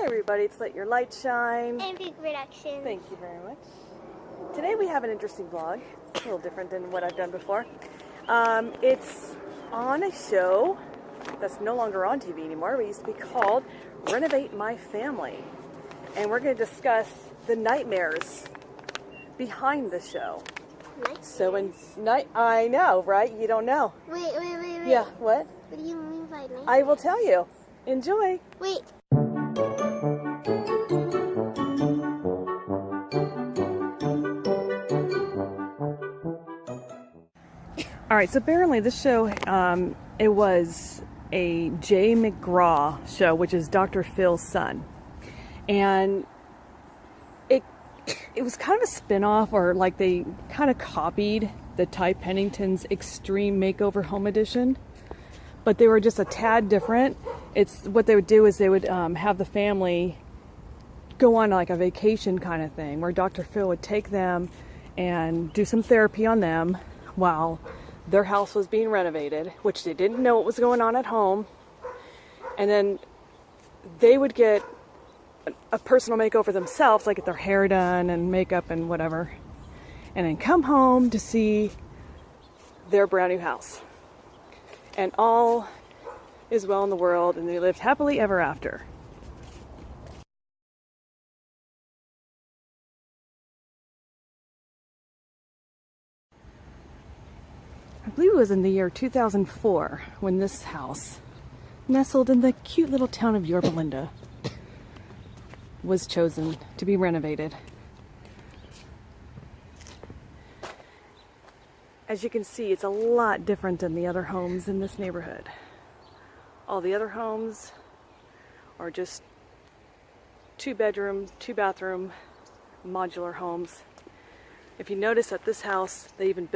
everybody, it's Let Your Light Shine. And Big Production. Thank you very much. Today we have an interesting vlog, a little different than what I've done before. It's on a show that's no longer on TV anymore. It used to be called Renovate My Family. And we're going to discuss the nightmares behind the show. Nightmares? So in night, I know, right? You don't know. Wait. Yeah, what? What do you mean by nightmares? I will tell you. Enjoy. Wait. All right, so apparently this show, it was a Jay McGraw show, which is Dr. Phil's son. And it was kind of a spin-off, or like they kind of copied the Ty Pennington's Extreme Makeover Home Edition, but they were just a tad different. It's what they would do is they would have the family go on like a vacation kind of thing, where Dr. Phil would take them and do some therapy on them while their house was being renovated, which they didn't know what was going on at home. And then they would get a personal makeover themselves, like get their hair done and makeup and whatever, and then come home to see their brand new house. And all is well in the world, and they lived happily ever after. I believe it was in the year 2004 when this house, nestled in the cute little town of Yorba Linda, was chosen to be renovated. As you can see, it's a lot different than the other homes in this neighborhood. All the other homes are just 2-bedroom, 2-bathroom, modular homes. If you notice at this house, they even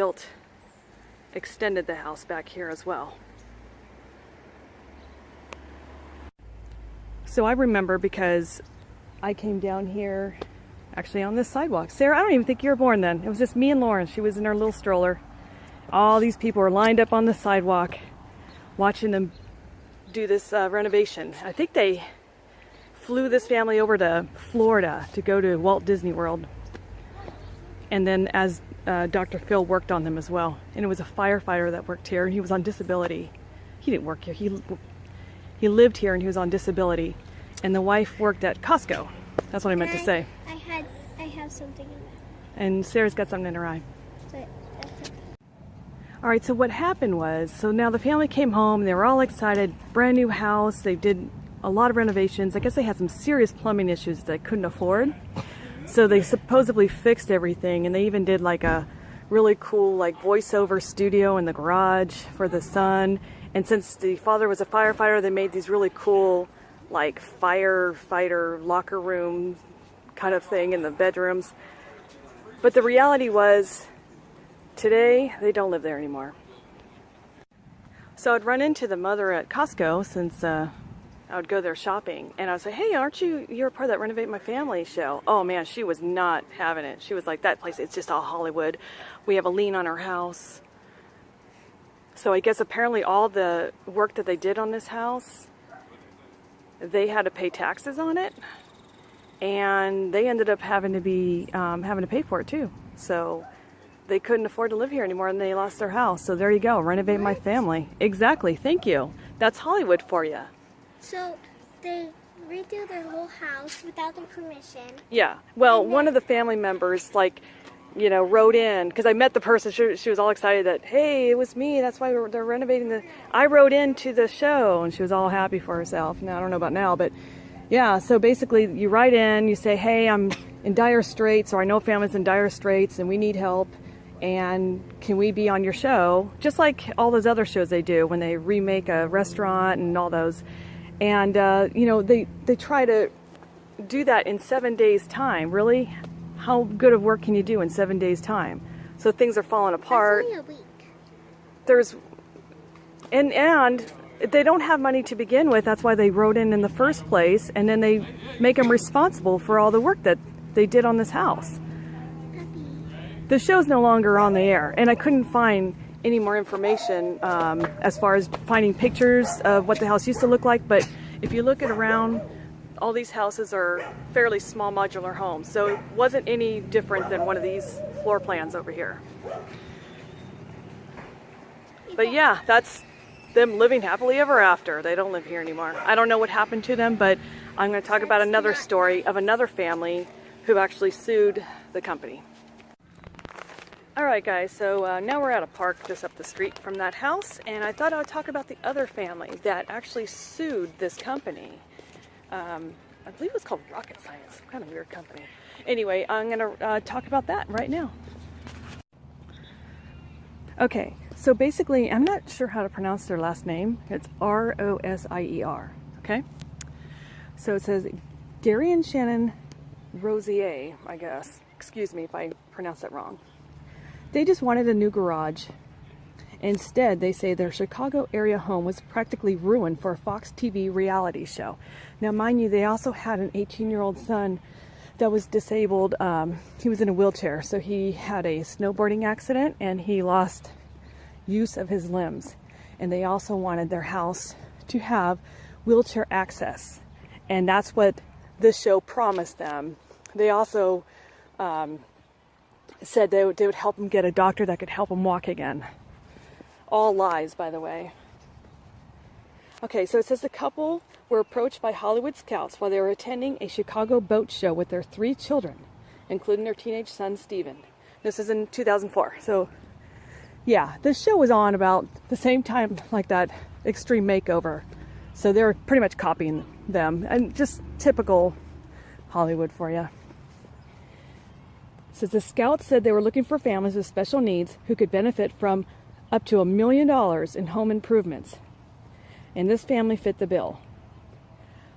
extended the house back here as well. So I remember because I came down here actually on this sidewalk. Sarah, I don't even think you were born then. It was just me and Lauren. She was in her little stroller. All these people were lined up on the sidewalk watching them do this renovation. I think they flew this family over to Florida to go to Walt Disney World. And then as Dr. Phil worked on them as well. And it was a firefighter that worked here, and he was on disability. He didn't work here. He lived here, and he was on disability. And the wife worked at Costco. That's what I meant to say. I have something in there. And Sarah's got something in her eye. That's it. All right, so what happened was, so now the family came home. They were all excited. Brand new house. They did a lot of renovations. I guess they had some serious plumbing issues that they couldn't afford. So they supposedly fixed everything, and they even did like a really cool like voiceover studio in the garage for the son. And since the father was a firefighter, they made these really cool like firefighter locker room kind of thing in the bedrooms. But the reality was, today they don't live there anymore. So I'd run into the mother at Costco, since I would go there shopping, and I would say, hey, you're a part of that Renovate My Family show? Oh man, she was not having it. She was like, that place, it's just all Hollywood. We have a lien on our house. So I guess apparently all the work that they did on this house, they had to pay taxes on it, and they ended up having to pay for it too. So they couldn't afford to live here anymore, and they lost their house. So there you go, Renovate My Family. Exactly, thank you. That's Hollywood for you. So they redo their whole house without their permission. Yeah. Well, one of the family members, like, you know, wrote in, because I met the person. She was all excited that, hey, it was me. That's why they're renovating I wrote into the show, and she was all happy for herself. Now, I don't know about now, but yeah. So basically, you write in, you say, hey, I'm in dire straits, or I know a family's in dire straits, and we need help. And can we be on your show? Just like all those other shows they do when they remake a restaurant and all those. And, you know, they try to do that in 7 days' time. Really? How good of work can you do in 7 days' time? So things are falling apart. That's only a week. And they don't have money to begin with. That's why they wrote in the first place. And then they make them responsible for all the work that they did on this house. The show's no longer on the air. And I couldn't find any more information as far as finding pictures of what the house used to look like. But if you look at around all these houses are fairly small modular homes, so it wasn't any different than one of these floor plans over here. But yeah, that's them living happily ever after. They don't live here anymore. I don't know what happened to them, but I'm going to talk about another story of another family who actually sued the company. Alright guys, so now we're at a park just up the street from that house, and I thought I would talk about the other family that actually sued this company. I believe it was called Rocket Science, kind of weird company. Anyway, I'm going to talk about that right now. Okay, so basically, I'm not sure how to pronounce their last name. It's R-O-S-I-E-R, okay? So it says Gary and Shannon Rosier, I guess. Excuse me if I pronounce that wrong. They just wanted a new garage. Instead, they say their Chicago area home was practically ruined for a Fox TV reality show. Now, mind you, they also had an 18-year-old son that was disabled. He was in a wheelchair, so he had a snowboarding accident and he lost use of his limbs. And they also wanted their house to have wheelchair access. And that's what this show promised them. They also said they would help him get a doctor that could help him walk again. All lies, by the way. Okay, so it says the couple were approached by Hollywood scouts while they were attending a Chicago boat show with their 3 children, including their teenage son, Steven. This is in 2004. So, yeah, this show was on about the same time like that Extreme Makeover. So they were pretty much copying them, and just typical Hollywood for you. Says the scouts said they were looking for families with special needs who could benefit from up to $1 million in home improvements. And this family fit the bill.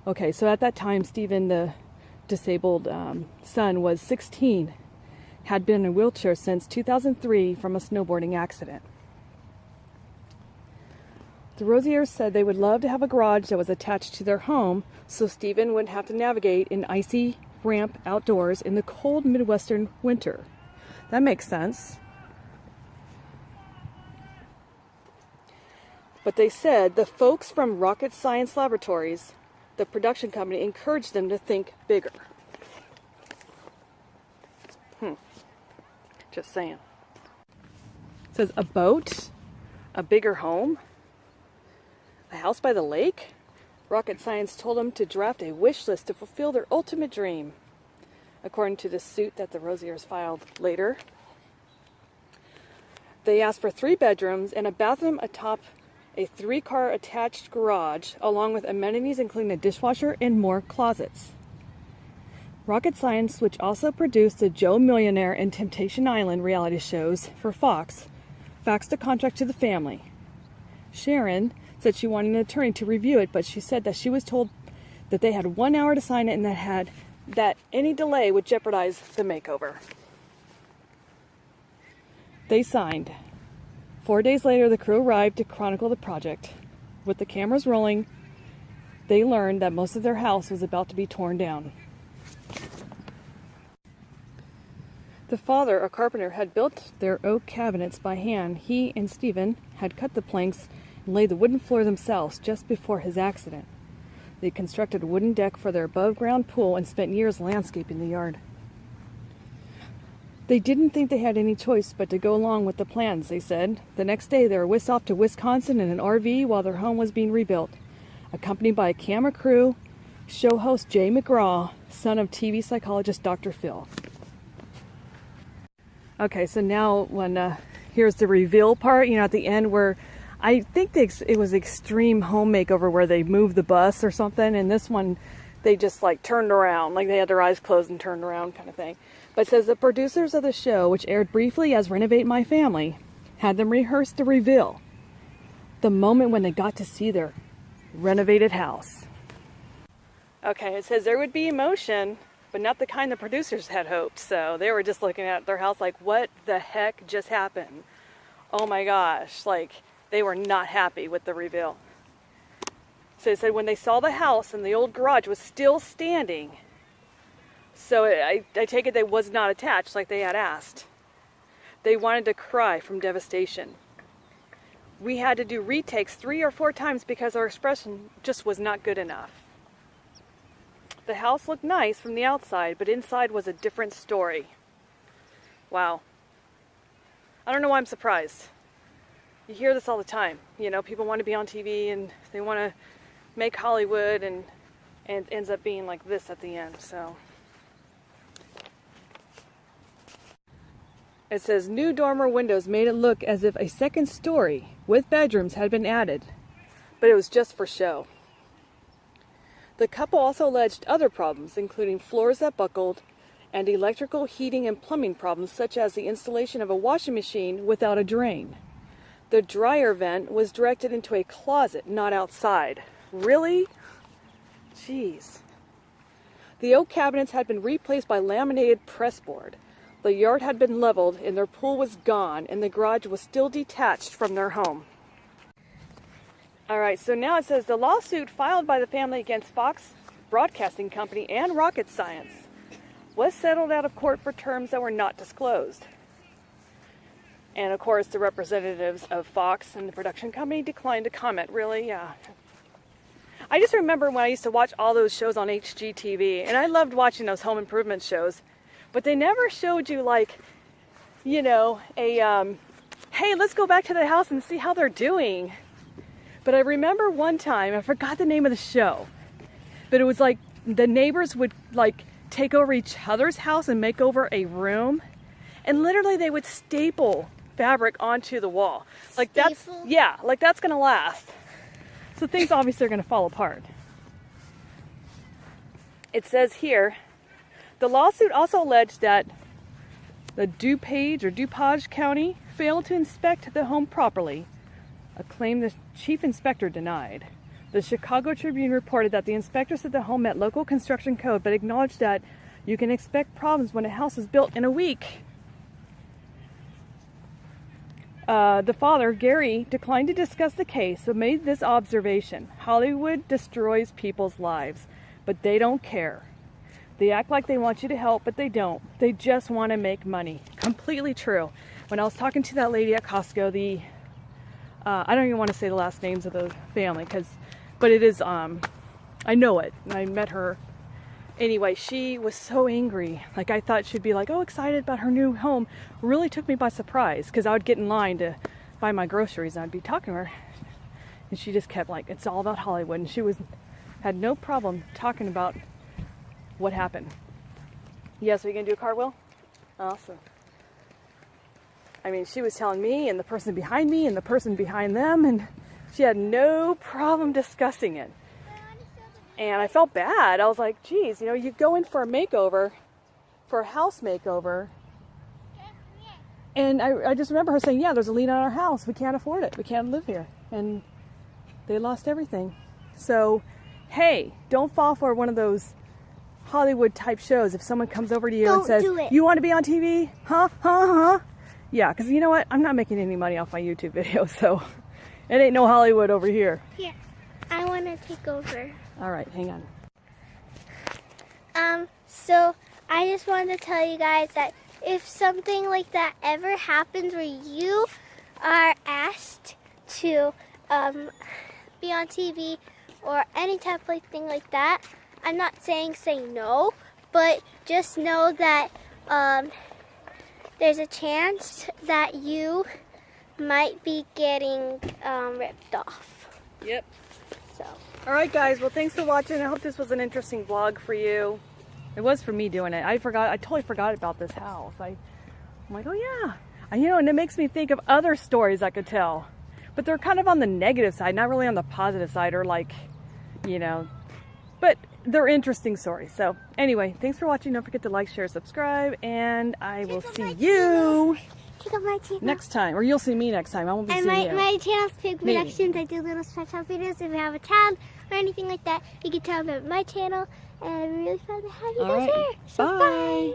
Okay, so at that time, Stephen, the disabled son, was 16, had been in a wheelchair since 2003 from a snowboarding accident. The Rosiers said they would love to have a garage that was attached to their home so Stephen wouldn't have to navigate an icy ramp outdoors in the cold Midwestern winter. That makes sense. But they said the folks from Rocket Science Laboratories, the production company, encouraged them to think bigger. Just saying. It says a boat, a bigger home, a house by the lake. Rocket Science told them to draft a wish list to fulfill their ultimate dream, according to the suit that the Rosiers filed later. They asked for 3 bedrooms and a bathroom atop a 3-car attached garage, along with amenities including a dishwasher and more closets. Rocket Science, which also produced the Joe Millionaire and Temptation Island reality shows for Fox, faxed a contract to the family. Sharon said she wanted an attorney to review it, but she said that she was told that they had 1 hour to sign it and that any delay would jeopardize the makeover. They signed. 4 days later, the crew arrived to chronicle the project. With the cameras rolling, they learned that most of their house was about to be torn down. The father, a carpenter, had built their oak cabinets by hand. He and Stephen had cut the planks and laid the wooden floor themselves just before his accident. They constructed a wooden deck for their above-ground pool and spent years landscaping the yard. They didn't think they had any choice but to go along with the plans, they said. The next day, they were whisked off to Wisconsin in an RV while their home was being rebuilt, accompanied by a camera crew, show host Jay McGraw, son of TV psychologist Dr. Phil. Okay, so now here's the reveal part, at the end where I think it was Extreme Home Makeover where they moved the bus or something, and this one they just turned around, they had their eyes closed and turned around kind of thing. But it says the producers of the show, which aired briefly as Renovate My Family, had them rehearse the reveal, the moment when they got to see their renovated house. Okay, it says there would be emotion, but not the kind the producers had hoped. So they were just looking at their house like, what the heck just happened? Oh my gosh, they were not happy with the reveal. So they said when they saw the house and the old garage was still standing, so I take it they was not attached like they had asked. They wanted to cry from devastation. We had to do retakes 3 or 4 times because our expression just was not good enough. the house looked nice from the outside, but inside was a different story. Wow. I don't know why I'm surprised. You hear this all the time. You know, people want to be on TV and they want to make Hollywood, and it ends up being like this at the end. So it says new dormer windows made it look as if a second story with bedrooms had been added, but it was just for show. The couple also alleged other problems, including floors that buckled and electrical, heating, and plumbing problems, such as the installation of a washing machine without a drain. The dryer vent was directed into a closet, not outside. Really? Jeez. The oak cabinets had been replaced by laminated pressboard. The yard had been leveled and their pool was gone, and the garage was still detached from their home. Alright, so now it says the lawsuit filed by the family against Fox Broadcasting Company and Rocket Science was settled out of court for terms that were not disclosed. And of course, the representatives of Fox and the production company declined to comment. Really? Yeah. I just remember when I used to watch all those shows on HGTV, and I loved watching those home improvement shows, but they never showed you, like, you know, a, hey, let's go back to the house and see how they're doing. But I remember one time, I forgot the name of the show, but it was like the neighbors would, like, take over each other's house and make over a room, and literally they would staple fabric onto the wall. Like that's, yeah, like that's gonna last. So things obviously are gonna fall apart. It says here, the lawsuit also alleged that the DuPage County failed to inspect the home properly, a claim the chief inspector denied. The Chicago Tribune reported that the inspector said the home met local construction code, but acknowledged that you can expect problems when a house is built in a week. The father, Gary, declined to discuss the case, but made this observation: Hollywood destroys people's lives, but they don't care. They act like they want you to help, but they don't. They just want to make money. Completely true. When I was talking to that lady at Costco, I don't even want to say the last names of the family, but it is, I know it. I met her. Anyway, she was so angry. Like, I thought she'd be like, oh, excited about her new home. Really took me by surprise, because I would get in line to buy my groceries and I'd be talking to her. And she just kept like, it's all about Hollywood. And she had no problem talking about what happened. Yes, are you going to do a cartwheel? Awesome. I mean, she was telling me and the person behind me and the person behind them, and she had no problem discussing it. And I felt bad. I was like, geez, you know, you go in for a makeover, for a house makeover. And I just remember her saying, yeah, there's a lien on our house. We can't afford it. We can't live here. And they lost everything. So, hey, don't fall for one of those Hollywood type shows. If someone comes over to you and says, you want to be on TV? Huh? Yeah, because you know what? I'm not making any money off my YouTube videos, so it ain't no Hollywood over here. Here, I want to take over. All right, hang on. So I just wanted to tell you guys that if something like that ever happens where you are asked to be on TV or any type of thing like that, I'm not saying say no, but just know that there's a chance that you might be getting ripped off. Yep. So. Alright guys, well thanks for watching. I hope this was an interesting vlog for you. It was for me doing it. I totally forgot about this house. I'm like, oh yeah. And, you know, and it makes me think of other stories I could tell. But they're kind of on the negative side, not really on the positive side, or like, you know, but they're interesting stories. So anyway, thanks for watching. Don't forget to like, share, subscribe, and I will see you next time. Or you'll see me next time. I won't be seeing you. And my channel's Pig Productions. I do little special videos. If you have a child or anything like that, you can tell them about my channel. And I'm really fun to have you guys here. So bye.